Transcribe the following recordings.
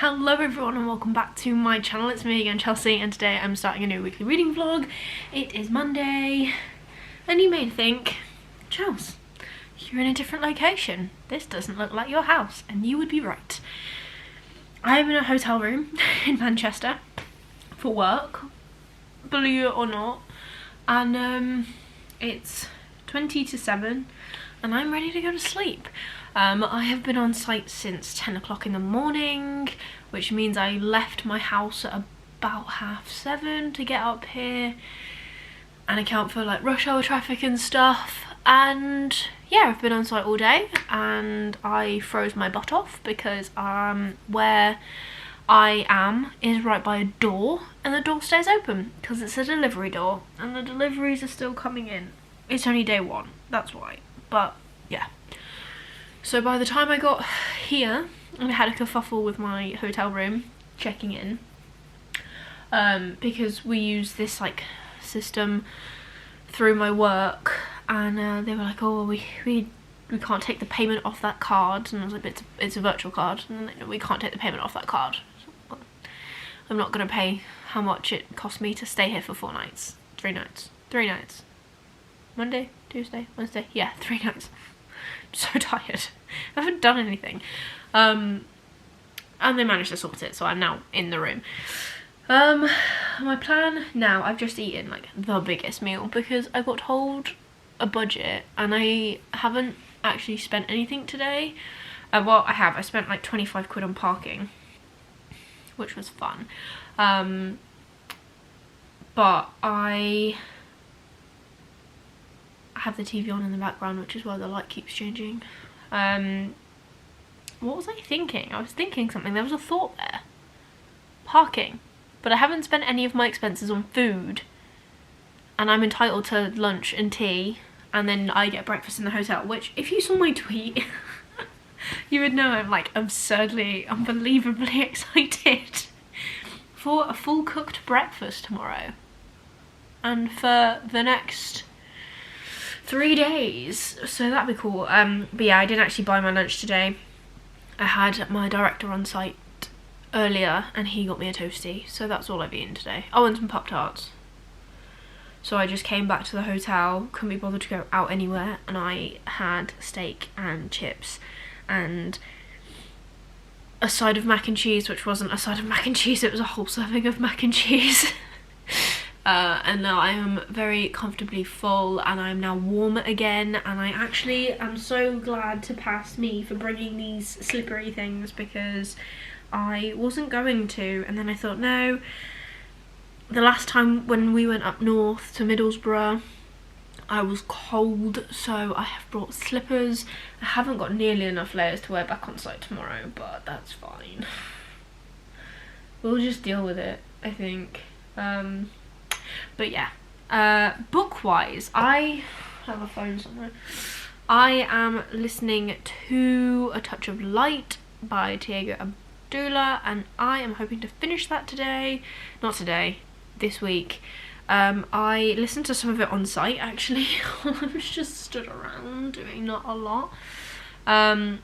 Hello everyone and welcome back to my channel. It's me again, Chelsea, and today I'm starting a new weekly reading vlog. It is Monday, and you may think, Chels, you're in a different location. This doesn't look like your house, and you would be right. I am in a hotel room in Manchester for work, believe it or not, and it's 20 to 7 and I'm ready to go to sleep. I have been on site since 10 o'clock in the morning, which means I left my house at about 7:30 to get up here and account for like rush hour traffic and stuff. And yeah, I've been on site all day and I froze my butt off because where I am is right by a door and the door stays open because it's a delivery door and the deliveries are still coming in. It's only day one, that's why. But yeah, so by the time I got here, I had a kerfuffle with my hotel room checking in, because we use this like system through my work, and they were like, oh, we can't take the payment off that card, and I was like, it's a virtual card, and like, no, we can't take the payment off that card. So, I'm not gonna pay how much it cost me to stay here for 4 nights, 3 nights. Monday, Tuesday, Wednesday, yeah, 3 nights. I'm so tired. I haven't done anything. And they managed to sort it, so I'm now in the room. My plan now, I've just eaten like the biggest meal because I got told a budget and I haven't actually spent anything today. Well, I have. I spent like 25 quid on parking, which was fun. But I have the TV on in the background, which is why the light keeps changing. What was I thinking? I was thinking something. There was a thought there. Parking. But I haven't spent any of my expenses on food. And I'm entitled to lunch and tea. And then I get breakfast in the hotel, which if you saw my tweet, you would know I'm like absurdly, unbelievably excited for a full cooked breakfast tomorrow. And for the next 3 days, so that'd be cool. But yeah, I didn't actually buy my lunch today. I had my director on site earlier and he got me a toastie, so that's all I've eaten today. Oh, and some Pop-Tarts. So I just came back to the hotel, couldn't be bothered to go out anywhere, and I had steak and chips and a side of mac and cheese, which wasn't a side of mac and cheese, it was a whole serving of mac and cheese. And now I am very comfortably full and I'm now warm again, and I actually am so glad to pass me for bringing these slippery things because I wasn't going to, and then I thought, no, the last time when we went up north to Middlesbrough I was cold, so I have brought slippers. I haven't got nearly enough layers to wear back on site tomorrow, but that's fine. We'll just deal with it, I think. But yeah, book-wise, I have a phone somewhere. I am listening to A Touch of Light by Tiago Abdullah, and I am hoping to finish that today. Not today, this week. I listened to some of it on site actually. I was just stood around doing not a lot. So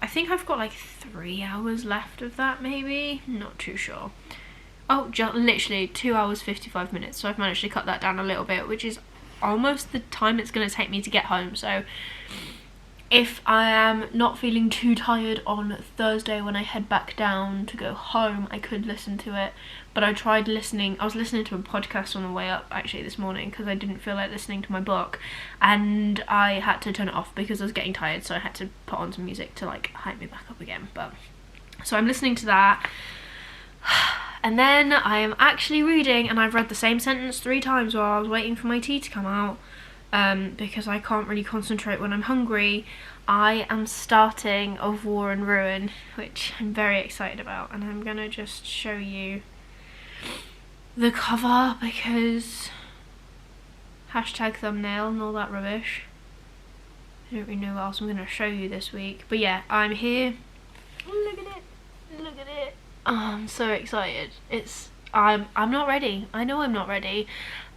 I think I've got like 3 hours left of that, maybe, not too sure. Oh, just literally 2 hours 55 minutes, so I've managed to cut that down a little bit, which is almost the time it's going to take me to get home. So if I am not feeling too tired on Thursday when I head back down to go home, I could listen to it. But I was listening to a podcast on the way up actually this morning because I didn't feel like listening to my book, and I had to turn it off because I was getting tired, so I had to put on some music to like hype me back up again. But so I'm listening to that. And then I am actually reading, and I've read the same sentence 3 times while I was waiting for my tea to come out, because I can't really concentrate when I'm hungry. I am starting Of War and Ruin, which I'm very excited about, and I'm gonna just show you the cover because #thumbnail and all that rubbish. I don't really know what else I'm gonna show you this week, but yeah, I'm here. Look at it. Oh, I'm so excited. I'm not ready. I know I'm not ready.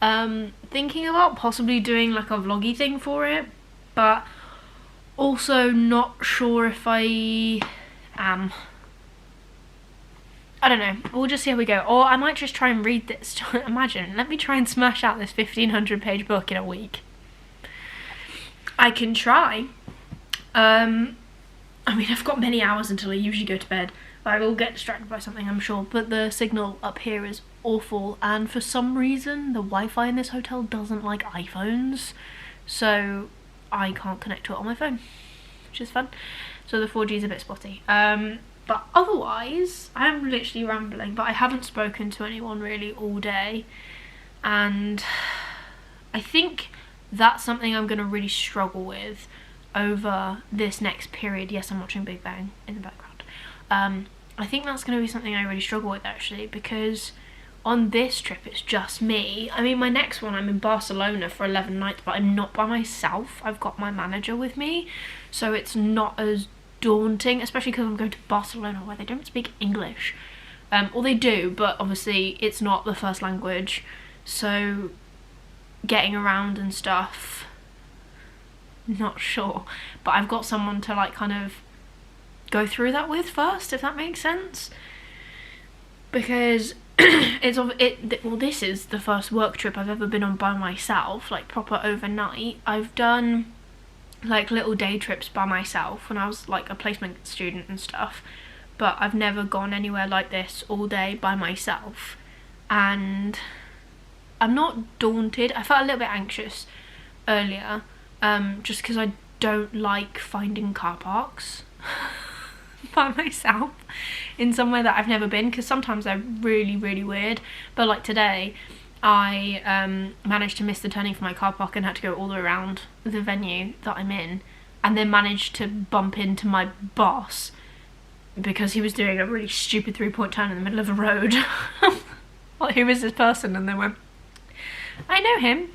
Thinking about possibly doing like a vloggy thing for it, but also not sure if I am. I don't know, we'll just see how we go. Or I might just try and read this. Imagine, let me try and smash out this 1,500 page book in a week. I can try. I mean, I've got many hours until I usually go to bed. I will get distracted by something, I'm sure, but the signal up here is awful, and for some reason the Wi-Fi in this hotel doesn't like iPhones, so I can't connect to it on my phone, which is fun. So the 4G is a bit spotty. But otherwise, I'm literally rambling, but I haven't spoken to anyone really all day, and I think that's something I'm going to really struggle with over this next period. Yes, I'm watching Big Bang in the background. I think that's going to be something I really struggle with, actually, because on this trip it's just me. I mean, my next one, I'm in Barcelona for 11 nights, but I'm not by myself. I've got my manager with me, so it's not as daunting, especially because I'm going to Barcelona where they don't speak English. Or they do, but obviously it's not the first language, so getting around and stuff, not sure. But I've got someone to like kind of go through that with first, if that makes sense, because well, this is the first work trip I've ever been on by myself, like proper overnight. I've done like little day trips by myself when I was like a placement student and stuff, but I've never gone anywhere like this all day by myself, and I'm not daunted. I felt a little bit anxious earlier, just because I don't like finding car parks by myself in somewhere that I've never been, because sometimes they're really, really weird. But like today, I managed to miss the turning for my car park and had to go all the way around the venue that I'm in, and then managed to bump into my boss because he was doing a really stupid 3-point turn in the middle of the road. Like, who is this person? And they went, I know him.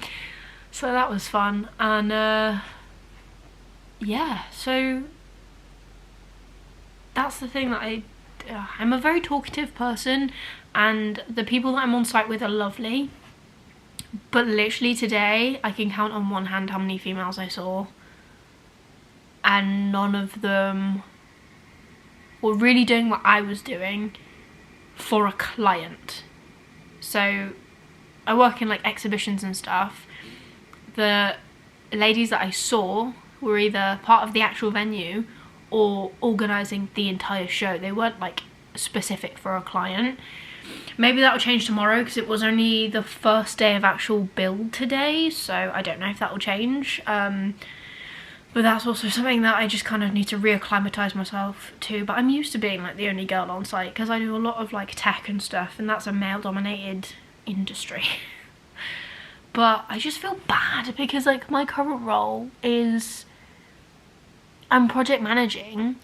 So that was fun. And yeah, so that's the thing, that I'm a very talkative person, and the people that I'm on site with are lovely, but literally today I can count on one hand how many females I saw, and none of them were really doing what I was doing for a client. So I work in like exhibitions and stuff. The ladies that I saw were either part of the actual venue or organising the entire show. They weren't like specific for a client. Maybe that will change tomorrow, because it was only the first day of actual build today, so I don't know if that will change. But that's also something that I just kind of need to reacclimatise myself to. But I'm used to being like the only girl on site, because I do a lot of like tech and stuff, and that's a male dominated industry. But I just feel bad because like my current role is I'm project managing,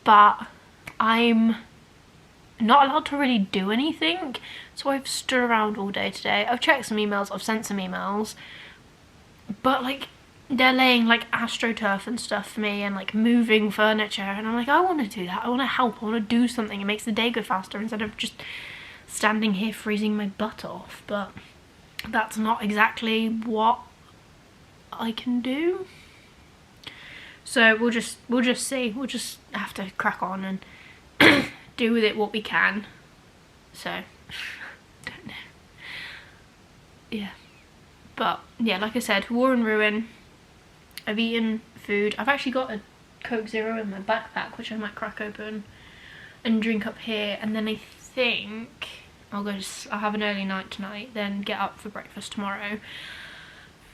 but I'm not allowed to really do anything. So I've stood around all day today. I've checked some emails, I've sent some emails, but like they're laying like AstroTurf and stuff for me and like moving furniture, and I'm like, I want to do that. I want to help. I want to do something. It makes the day go faster instead of just standing here freezing my butt off. But that's not exactly what I can do. So we'll just see. We'll just have to crack on and do with it what we can. So don't know. Yeah. But yeah, like I said, war and ruin. I've eaten food. I've actually got a Coke Zero in my backpack, which I might crack open and drink up here, and then I think I'll have an early night tonight, then get up for breakfast tomorrow.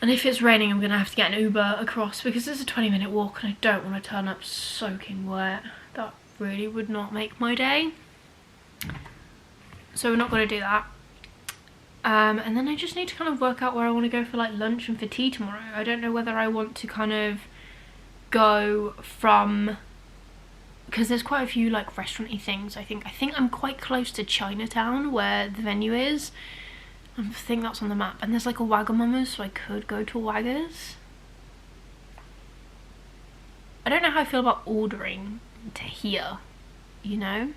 And if it's raining, I'm gonna have to get an Uber across, because it's a 20-minute walk and I don't want to turn up soaking wet. That really would not make my day. So we're not gonna do that. And then I just need to kind of work out where I want to go for like lunch and for tea tomorrow. I don't know whether I want to kind of go from, because there's quite a few like restaurant-y things. I think I'm quite close to Chinatown where the venue is. I think that's on the map. And there's like a Wagamama's, so I could go to Wagga's. I don't know how I feel about ordering to here, you know?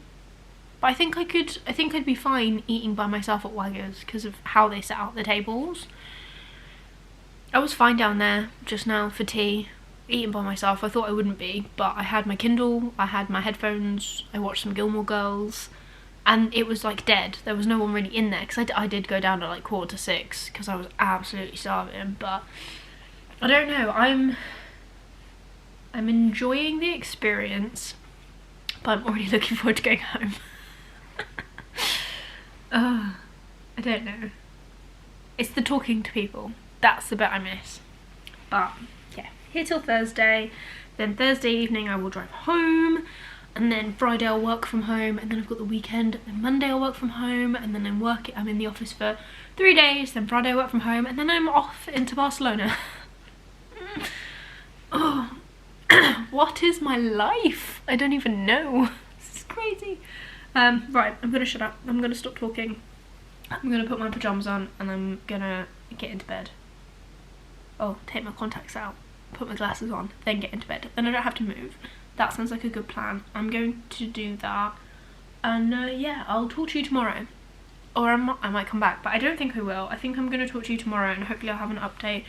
But I think I'd be fine eating by myself at Wagga's because of how they set out the tables. I was fine down there just now for tea, eating by myself. I thought I wouldn't be, but I had my Kindle, I had my headphones, I watched some Gilmore Girls, and it was like dead. There was no one really in there, because I did go down at like 6:15 because I was absolutely starving. But I don't know, I'm enjoying the experience, but I'm already looking forward to going home. I don't know, it's the talking to people, that's the bit I miss. But yeah, here till Thursday, then Thursday evening I will drive home, and then Friday I'll work from home, and then I've got the weekend, then Monday I'll work from home, and then I'm in the office for 3 days, then Friday I work from home, and then I'm off into Barcelona. Oh, what is my life? I don't even know. This is crazy. Right, I'm gonna shut up. I'm gonna stop talking. I'm gonna put my pajamas on and I'm gonna get into bed. Oh, take my contacts out, put my glasses on, then get into bed. Then I don't have to move. That sounds like a good plan. I'm going to do that. And yeah, I'll talk to you tomorrow. Or I might come back, but I don't think I will. I think I'm gonna talk to you tomorrow, and hopefully I'll have an update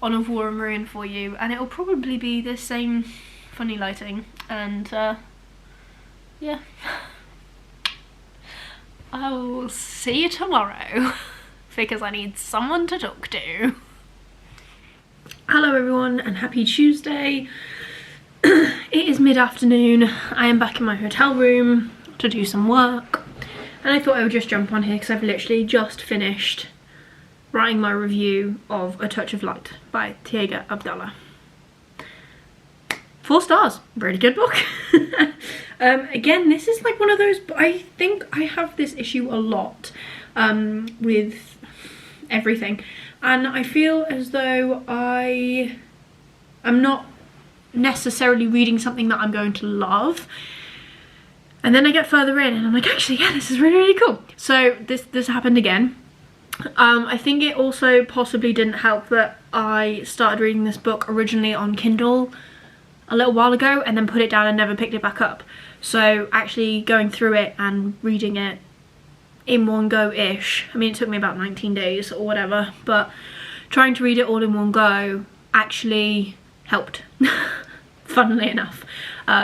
on Of War and Ruin for you. And it'll probably be the same funny lighting. And yeah. I'll see you tomorrow because I need someone to talk to. Hello everyone and happy Tuesday. It is mid-afternoon. I am back in my hotel room to do some work, and I thought I would just jump on here because I've literally just finished writing my review of A Touch of Light by Tiege Abdallah. 4 stars, really good book. Again, this is like one of those, I think I have this issue a lot with everything, and I feel as though I am not necessarily reading something that I'm going to love, and then I get further in and I'm like, actually yeah, this is really, really cool. So this happened again. I think it also possibly didn't help that I started reading this book originally on Kindle a little while ago and then put it down and never picked it back up. So actually going through it and reading it in one go-ish, I mean it took me about 19 days or whatever, but trying to read it all in one go actually helped. Funnily enough,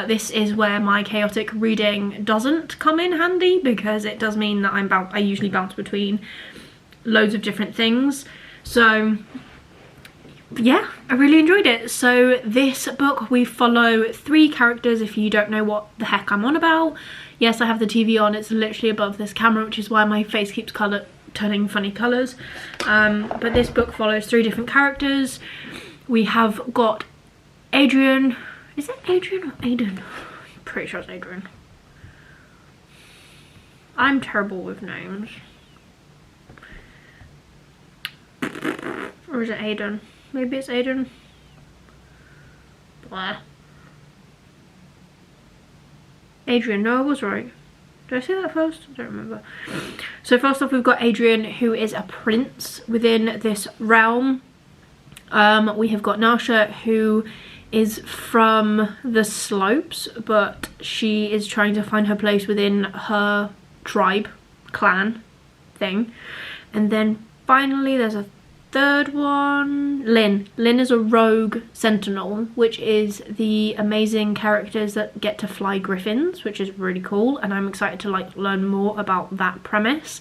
this is where my chaotic reading doesn't come in handy, because it does mean that I usually bounce between loads of different things. So yeah, I really enjoyed it. So this book, we follow 3 characters, if you don't know what the heck I'm on about. Yes, I have the TV on, it's literally above this camera, which is why my face keeps turning funny colours. But this book follows 3 different characters. We have got Adrian. Is it Adrian or Aiden? I'm pretty sure it's Adrian. I'm terrible with names. Or is it Aiden? Maybe it's Aiden. Blah. Adrian, no, I was right. Did I say that first? I don't remember. So first off, we've got Adrian, who is a prince within this realm. We have got Nasha, who is from the slopes, but she is trying to find her place within her tribe, clan thing. And then finally there's a 3rd one, Lynn. Lynn is a rogue sentinel, which is the amazing characters that get to fly griffins, which is really cool, and I'm excited to like learn more about that premise.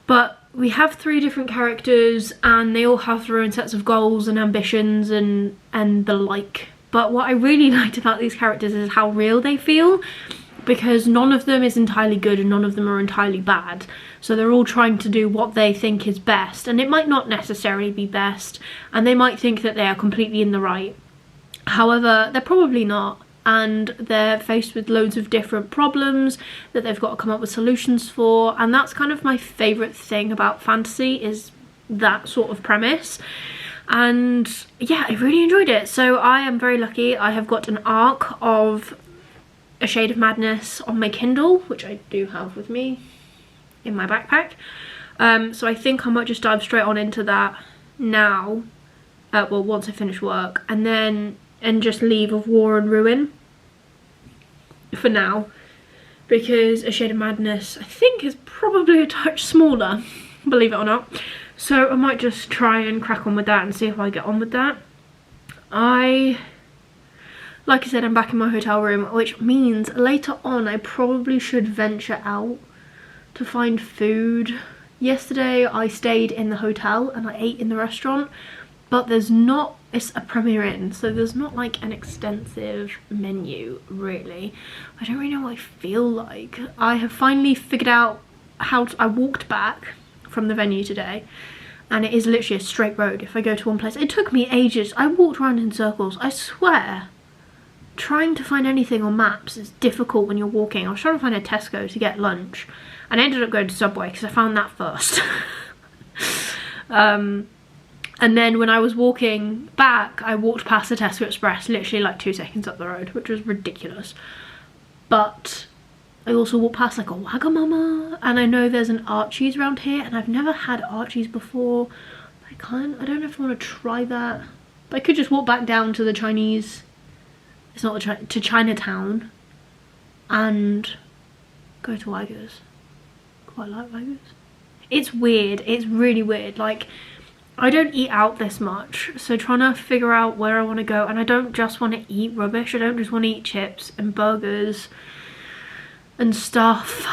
But we have 3 different characters and they all have their own sets of goals and ambitions and the like. But what I really liked about these characters is how real they feel, because none of them is entirely good and none of them are entirely bad. So they're all trying to do what they think is best, and it might not necessarily be best, and they might think that they are completely in the right. However, they're probably not, and they're faced with loads of different problems that they've got to come up with solutions for, and that's kind of my favourite thing about fantasy, is that sort of premise. And yeah, I really enjoyed it. So I am very lucky. I have got an arc of A Shade of Madness on my Kindle, which I do have with me in my backpack. So I think I might just dive straight on into that now, well, once I finish work, and just leave Of War and Ruin for now, because A Shade of Madness I think is probably a touch smaller, believe it or not. So I might just try and crack on with that and see if I get on with that. I like I said, I'm back in my hotel room, which means later on I probably should venture out to find food. Yesterday I stayed in the hotel and I ate in the restaurant, but there's not, it's a Premier Inn, so there's not like an extensive menu really. I don't really know what I feel like. I have finally figured out how to, I walked back from the venue today and it is literally a straight road if I go to one place. It took me ages. I walked around in circles, I swear. Trying to find anything on maps is difficult when you're walking. I was trying to find a Tesco to get lunch and I ended up going to Subway because I found that first. And then when I was walking back, I walked past the Tesco Express, literally like 2 seconds up the road, which was ridiculous. But I also walked past like a Wagamama, and I know there's an Archie's around here, and I've never had Archie's before. I don't know if I want to try that. But I could just walk back down to the Chinese, it's not the to Chinatown, and go to Wagga's. Quite like Wagga's. It's weird, it's really weird, like, I don't eat out this much, so trying to figure out where I want to go, and I don't just want to eat rubbish, I don't just want to eat chips and burgers and stuff.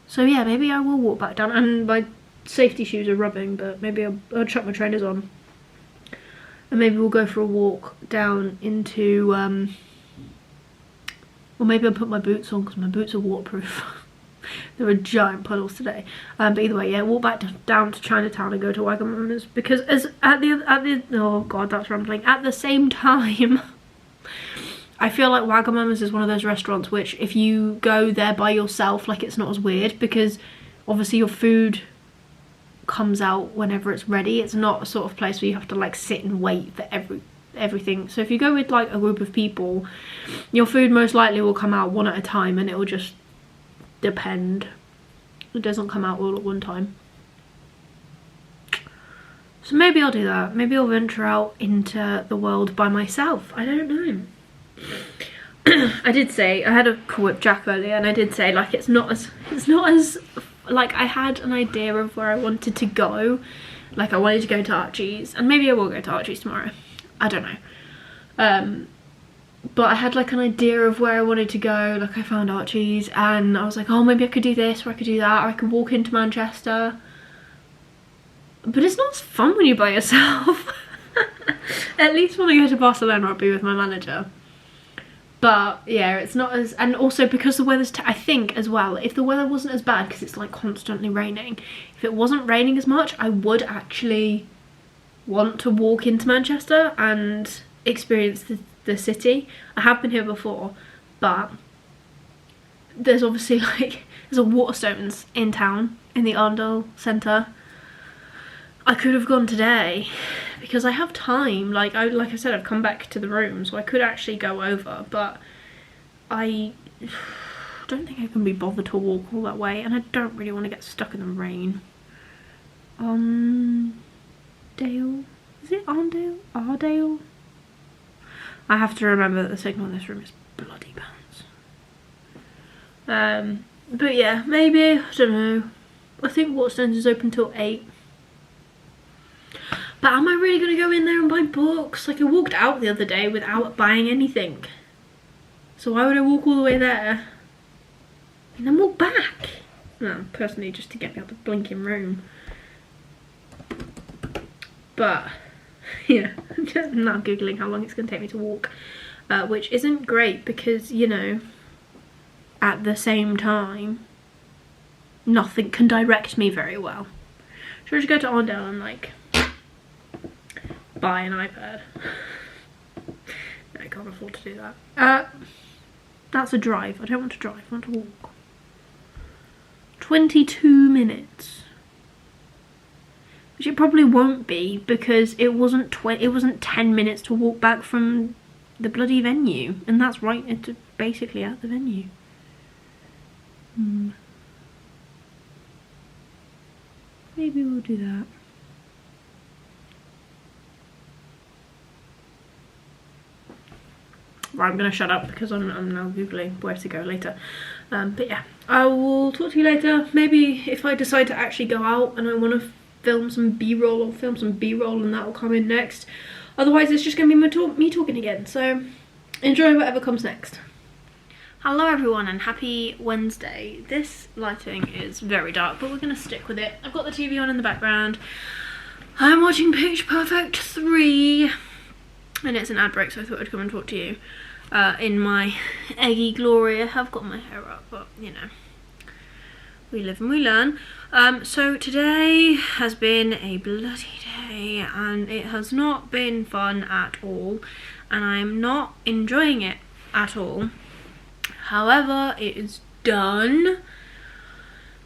So yeah, maybe I will walk back down, and my safety shoes are rubbing, but maybe I'll chuck my trainers on. And maybe we'll go for a walk down into, or maybe I'll put my boots on because my boots are waterproof. There were giant puddles today, but either way, yeah, walk back down to Chinatown and go to Wagamama's, because at the oh god, that's rambling. At the same time, I feel like Wagamama's is one of those restaurants which, if you go there by yourself, like, it's not as weird, because obviously your food comes out whenever it's ready. It's not a sort of place where you have to like sit and wait for everything. So if you go with like a group of people, your food most likely will come out one at a time, and it will just depend. It doesn't come out all at one time. So maybe I'll do that. Maybe I'll venture out into the world by myself. I don't know. I did say, I had a call with Jack earlier, and I did say like it's not as like, I had an idea of where I wanted to go. Like, I wanted to go to Archie's, and maybe I will go to Archie's tomorrow. I don't know. But I had like an idea of where I wanted to go. Like, I found Archie's and I was like, oh, maybe I could do this, or I could do that, or I could walk into Manchester. But it's not as fun when you're by yourself. At least when I go to Barcelona, I'll be with my manager. But yeah, it's not as, and also because the weather's, I think as well, if the weather wasn't as bad, because it's like constantly raining, if it wasn't raining as much, I would actually want to walk into Manchester and experience the city. I have been here before, but there's obviously like, there's a Waterstones in town, in the Arndale Centre. I could have gone today because I have time. Like I said, I've come back to the room, so I could actually go over, but I don't think I can be bothered to walk all that way, and I don't really want to get stuck in the rain. Dale? Is it Arndale? Ardale? I have to remember that the signal in this room is bloody bounce. But yeah, maybe, I don't know. I think Waterstones is open till 8. But am I really going to go in there and buy books? Like, I walked out the other day without buying anything. So why would I walk all the way there and then walk back? No, personally, just to get me out the blinking room. But yeah, I'm now googling how long it's going to take me to walk, which isn't great because, you know, at the same time, nothing can direct me very well. Should I just go to Arndale and like buy an iPad? No, I can't afford to do that. That's a drive. I don't want to drive, I want to walk. 22 minutes. Which it probably won't be, because it wasn't 10 minutes to walk back from the bloody venue, and that's right into basically at the venue. Maybe we'll do that. Right, I'm gonna shut up because I'm now googling where to go later. But yeah, I will talk to you later. Maybe if I decide to actually go out and I want to film some b-roll, I'll film some b-roll and that will come in next. Otherwise it's just gonna be me talking again. So enjoy whatever comes next. Hello everyone and happy Wednesday. This lighting is very dark, but we're going to stick with it. I've got the TV on in the background. I'm watching Pitch Perfect 3 and it's an ad break, so I thought I'd come and talk to you in my eggy glory. I have got my hair up, but you know, we live and we learn. So today has been a bloody day and it has not been fun at all and I'm not enjoying it at all. However, it is done.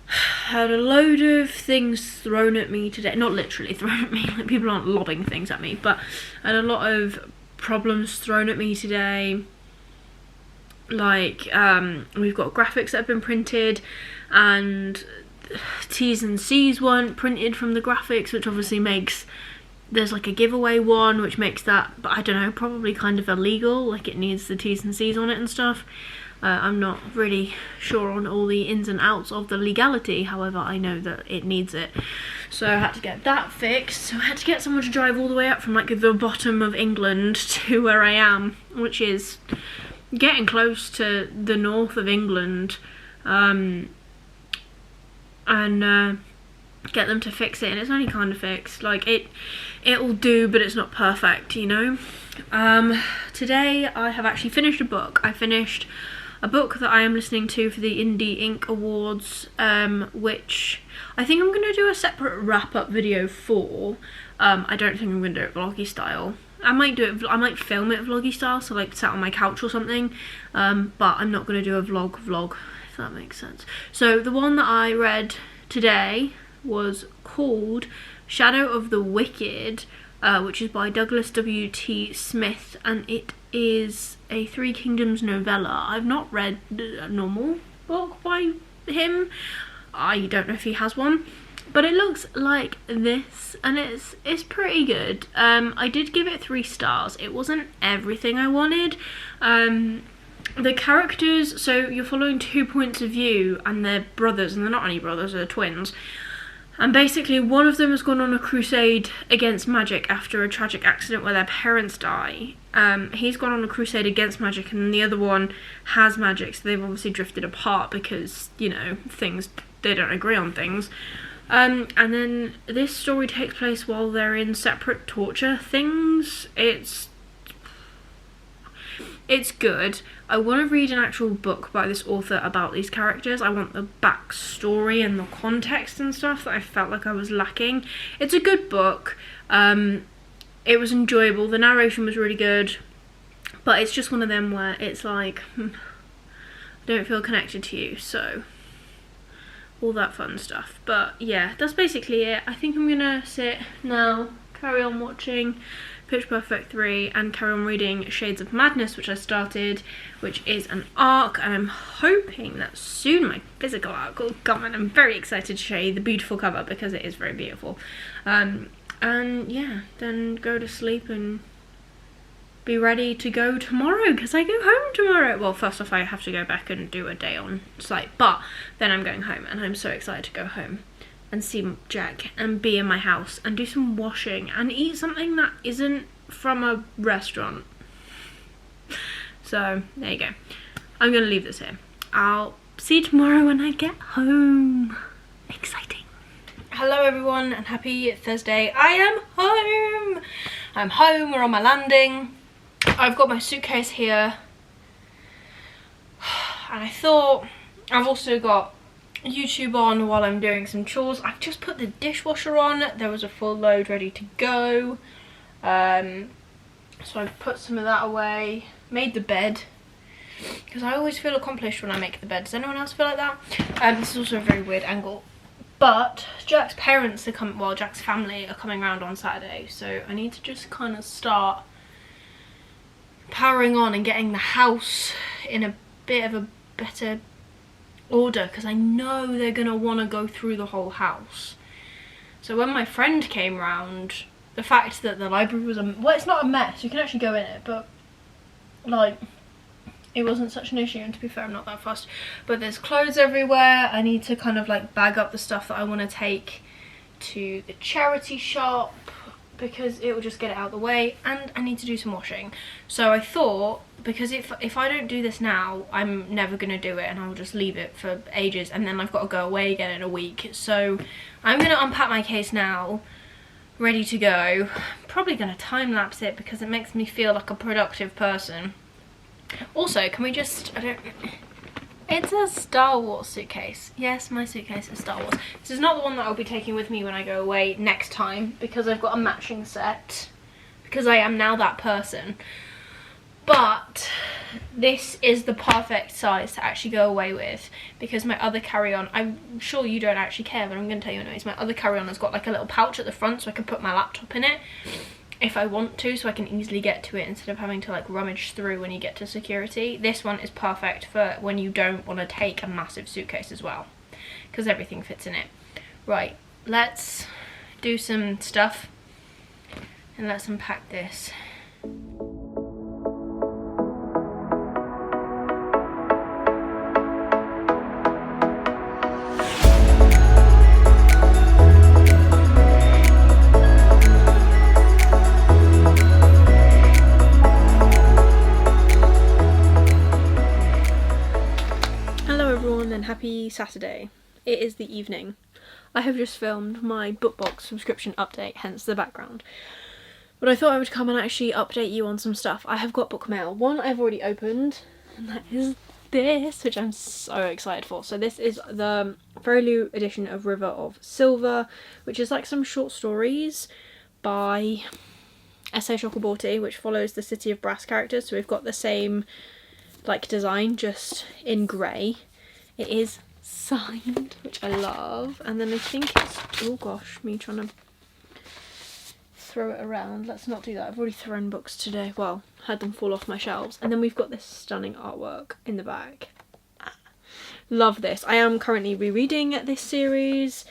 Had a load of things thrown at me today. Not literally thrown at me, like people aren't lobbing things at me, but I had a lot of problems thrown at me today. Like, we've got graphics that have been printed and T's and C's weren't printed from the graphics, which obviously makes, there's like a giveaway one, which makes that, but I don't know, probably kind of illegal, like it needs the T's and C's on it and stuff. I'm not really sure on all the ins and outs of the legality, however I know that it needs it. So I had to get that fixed, so I had to get someone to drive all the way up from like the bottom of England to where I am, which is getting close to the north of England, and get them to fix it, and it's only kind of fixed. Like it'll do, but it's not perfect, you know. Today I have actually finished a book. I finished a book that I am listening to for the Indie Ink Awards, which I think I'm going to do a separate wrap-up video for. I don't think I'm going to do it vloggy style. I might do it, I might film it vloggy style, so like sat on my couch or something, but I'm not going to do a vlog, if that makes sense. So the one that I read today was called Shadow of the Wicked, which is by Douglas W.T. Smith, and it is a Three Kingdoms novella. I've not read a normal book by him. I don't know if he has one, but it looks like this, and it's pretty good. I did give it 3 stars. It wasn't everything I wanted. The characters, so you're following 2 points of view, and they're brothers, and they're not any brothers, they're twins. And basically one of them has gone on a crusade against magic after a tragic accident where their parents die. He's gone on a crusade against magic, and the other one has magic, so they've obviously drifted apart because, you know, they don't agree on things. And then this story takes place while they're in separate torture things. It's good. I want to read an actual book by this author about these characters. I want the backstory and the context and stuff that I felt like I was lacking. It's a good book. It was enjoyable. The narration was really good. But it's just one of them where it's like, I don't feel connected to you, so all that fun stuff. But yeah, that's basically it. I think I'm going to sit now, carry on watching Pitch Perfect 3 and carry on reading Shades of Madness, which I started, which is an ARC, and I'm hoping that soon my physical ARC will come, and I'm very excited to show you the beautiful cover because it is very beautiful. And yeah, then go to sleep and be ready to go tomorrow because I go home tomorrow. Well, first off I have to go back and do a day on site, but then I'm going home and I'm so excited to go home and see Jack and be in my house and do some washing and eat something that isn't from a restaurant. So there you go. I'm gonna leave this here. I'll see you tomorrow when I get home. Exciting. Hello everyone and happy Thursday. I am home. I'm home, we're on my landing. I've got my suitcase here. And I thought, I've also got YouTube on while I'm doing some chores. I've just put the dishwasher on. There was a full load ready to go. So I've put some of that away. Made the bed. Because I always feel accomplished when I make the bed. Does anyone else feel like that? This is also a very weird angle. But Jack's parents are coming, well, Jack's family are coming around on Saturday. So I need to just kind of start powering on and getting the house in a bit of a better order, because I know they're gonna want to go through the whole house. So when my friend came round, the fact that the library was well, it's not a mess, you can actually go in it, but like it wasn't such an issue, and to be fair I'm not that fussed. But there's clothes everywhere. I need to kind of like bag up the stuff that I want to take to the charity shop because it will just get it out of the way, and I need to do some washing. So I thought, because if I don't do this now, I'm never going to do it and I'll just leave it for ages, and then I've got to go away again in a week. So I'm going to unpack my case now, ready to go. Probably going to time lapse it because it makes me feel like a productive person. Also, can we just, it's a Star Wars suitcase. Yes, my suitcase is Star Wars. This is not the one that I'll be taking with me when I go away next time, because I've got a matching set, because I am now that person. But this is the perfect size to actually go away with, because my other carry-on, I'm sure you don't actually care, but I'm going to tell you anyways, my other carry-on has got like a little pouch at the front so I can put my laptop in it if I want to, so I can easily get to it instead of having to like rummage through when you get to security. This one is perfect for when you don't want to take a massive suitcase as well, because everything fits in it. Right, let's do some stuff and let's unpack this. Happy Saturday. It is the evening. I have just filmed my BookBox subscription update, hence the background. But I thought I would come and actually update you on some stuff. I have got book mail. One I've already opened, and that is this, which I'm so excited for. So this is the Folio edition of River of Silver, which is like some short stories by S.A. Chakraborty, which follows the City of Brass characters. So we've got the same like design, just in grey. It is signed, which I love, and then I think it's, oh gosh, me trying to throw it around. Let's not do that. I've already thrown books today. Well, had them fall off my shelves. And then we've got this stunning artwork in the back. Love this. I am currently rereading this series.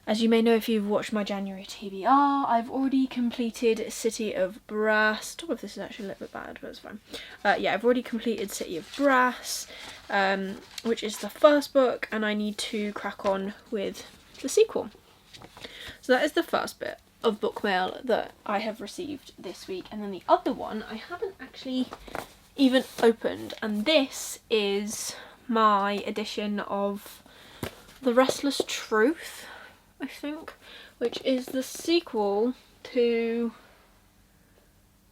As you may know if you've watched my January TBR, I've already completed City of Brass. Top of this is actually a little bit bad, but it's fine. Yeah, I've already completed City of Brass, which is the first book, and I need to crack on with the sequel. So that is the first bit of book mail that I have received this week, and then the other one I haven't actually even opened, and this is my edition of The Restless Truth, I think, which is the sequel to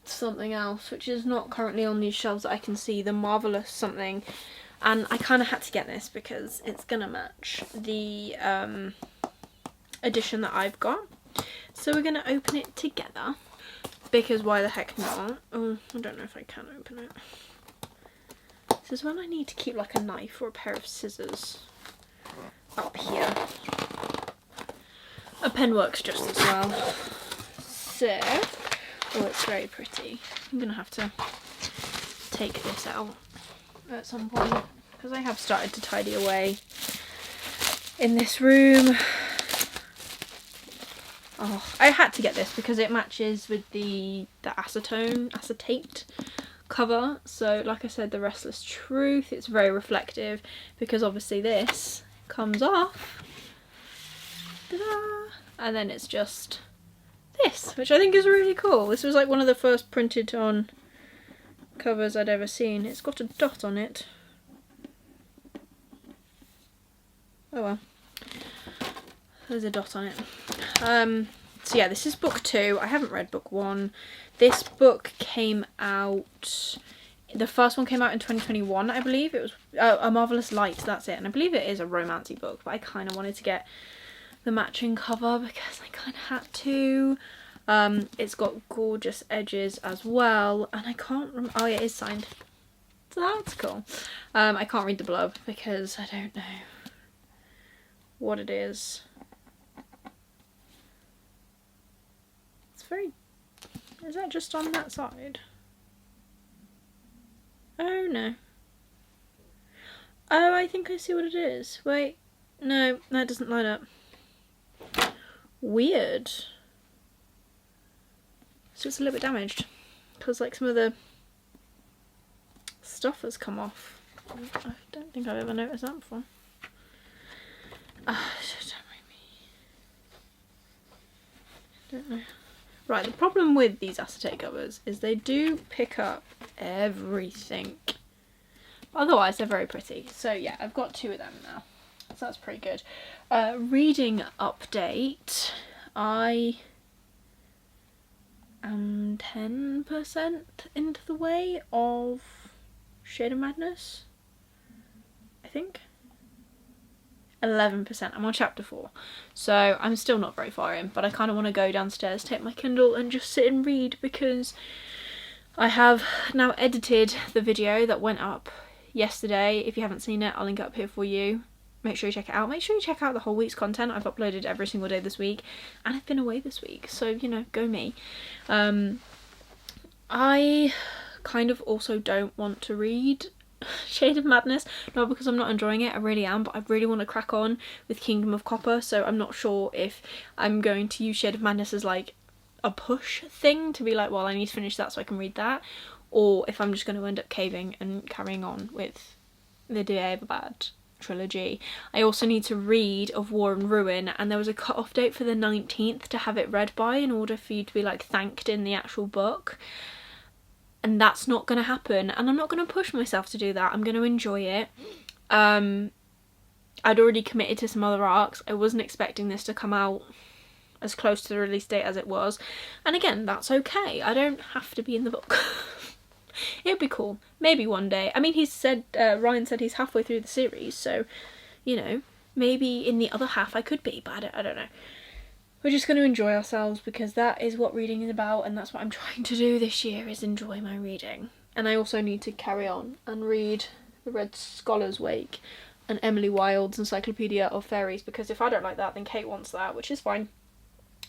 something else, which is not currently on these shelves that I can see, The Marvelous something, and I kind of had to get this because it's gonna match the edition that I've got. So we're gonna open it together, because why the heck not? Oh, I don't know if I can open it. This is when I need to keep like a knife or a pair of scissors up here. A pen works just as well. So, oh, it's very pretty. I'm gonna have to take this out at some point, because I have started to tidy away in this room. Oh, I had to get this because it matches with the acetate cover. So like I said, The Restless Truth, it's very reflective, because obviously this comes off. Ta-da! And then it's just this, which I think is really cool. This was like one of the first printed on covers I'd ever seen. It's got a dot on it. Oh well. There's a dot on it. So yeah, this is book 2. I haven't read book 1. This book came out, the first one came out in 2021, I believe. It was A Marvelous Light, that's it. And I believe it is a romancy book, but I kind of wanted to get the matching cover because I kind of had to. It's got gorgeous edges as well, and I can't remember. Oh yeah, it is signed, so that's cool. I can't read the blurb because I don't know what it is. It's very, is that just on that side? Oh no. Oh, I think I see what it is. Wait, no, that doesn't line up. Weird. So it's a little bit damaged because like some of the stuff has come off. I don't think I've ever noticed that before. Don't know. Right, problem with these acetate covers is they do pick up everything. Otherwise, they're very pretty. So yeah, I've got 2 of them now. So that's pretty good. Reading update. I am 10% into the way of Shade of Madness, I think. 11%. I'm on chapter 4, so I'm still not very far in, but I kind of want to go downstairs, take my Kindle and just sit and read, because I have now edited the video that went up yesterday. If you haven't seen it, I'll link it up here for you. Make sure you check it out. Make sure you check out the whole week's content. I've uploaded every single day this week, and I've been away this week, so you know, go me. I kind of also don't want to read Shade of Madness, not because I'm not enjoying it, I really am, but I really want to crack on with Kingdom of Copper, so I'm not sure if I'm going to use Shade of Madness as like a push thing to be like, well, I need to finish that so I can read that, or if I'm just going to end up caving and carrying on with the Day of Bad trilogy. I also need to read Of War and Ruin, and there was a cut-off date for the 19th to have it read by in order for you to be like thanked in the actual book. And that's not going to happen, and I'm not going to push myself to do that. I'm going to enjoy it. I'd already committed to some other arcs. I wasn't expecting this to come out as close to the release date as it was. And again, that's okay. I don't have to be in the book. It'd be cool. Maybe one day. I mean, he said, Ryan said he's halfway through the series, so, you know, maybe in the other half I could be, but I don't know. We're just going to enjoy ourselves, because that is what reading is about, and that's what I'm trying to do this year, is enjoy my reading. And I also need to carry on and read The Red Scholar's Wake and Emily Wilde's Encyclopedia of Fairies, because if I don't like that, then Kate wants that, which is fine.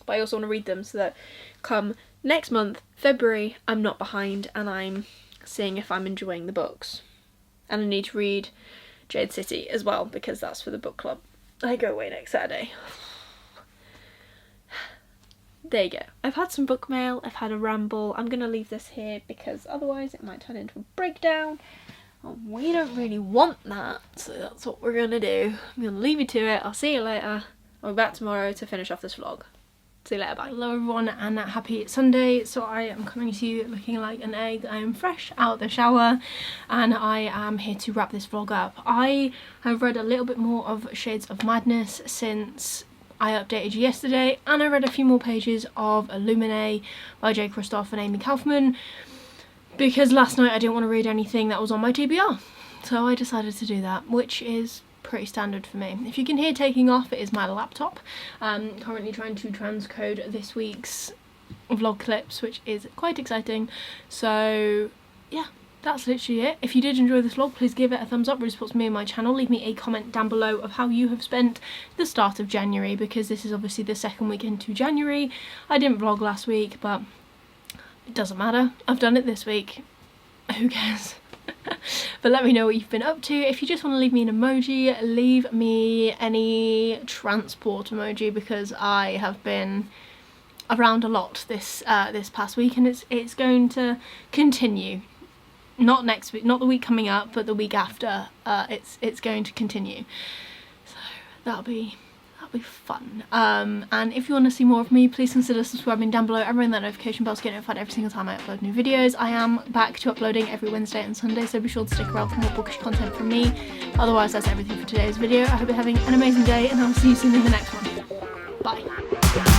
But I also want to read them so that come next month, February, I'm not behind and I'm seeing if I'm enjoying the books. And I need to read Jade City as well, because that's for the book club. I go away next Saturday. There you go. I've had some book mail, I've had a ramble. I'm going to leave this here because otherwise it might turn into a breakdown. And we don't really want that, so that's what we're going to do. I'm going to leave you to it. I'll see you later. I'll be back tomorrow to finish off this vlog. See you later, bye. Hello everyone and happy Sunday. So I am coming to you looking like an egg. I am fresh out the shower and I am here to wrap this vlog up. I have read a little bit more of Shades of Madness since I updated you yesterday, and I read a few more pages of Illuminae by Jay Kristoff and Amy Kaufman, because last night I didn't want to read anything that was on my TBR. So I decided to do that, which is pretty standard for me. If you can hear taking off, it is my laptop. Currently trying to transcode this week's vlog clips, which is quite exciting. So yeah, that's literally it. If you did enjoy this vlog, please give it a thumbs up. It really supports me and my channel. Leave me a comment down below of how you have spent the start of January, because this is obviously the second week into January. I didn't vlog last week, but it doesn't matter. I've done it this week. Who cares? But let me know what you've been up to. If you just want to leave me an emoji, leave me any transport emoji, because I have been around a lot this past week, and it's going to continue. Not next week, not the week coming up, but the week after. It's going to continue. So that'll be fun. And if you want to see more of me, please consider subscribing down below and ring that notification bell to get notified every single time I upload new videos. I am back to uploading every Wednesday and Sunday, so be sure to stick around for more bookish content from me. Otherwise, that's everything for today's video. I hope you're having an amazing day, and I'll see you soon in the next one. Bye.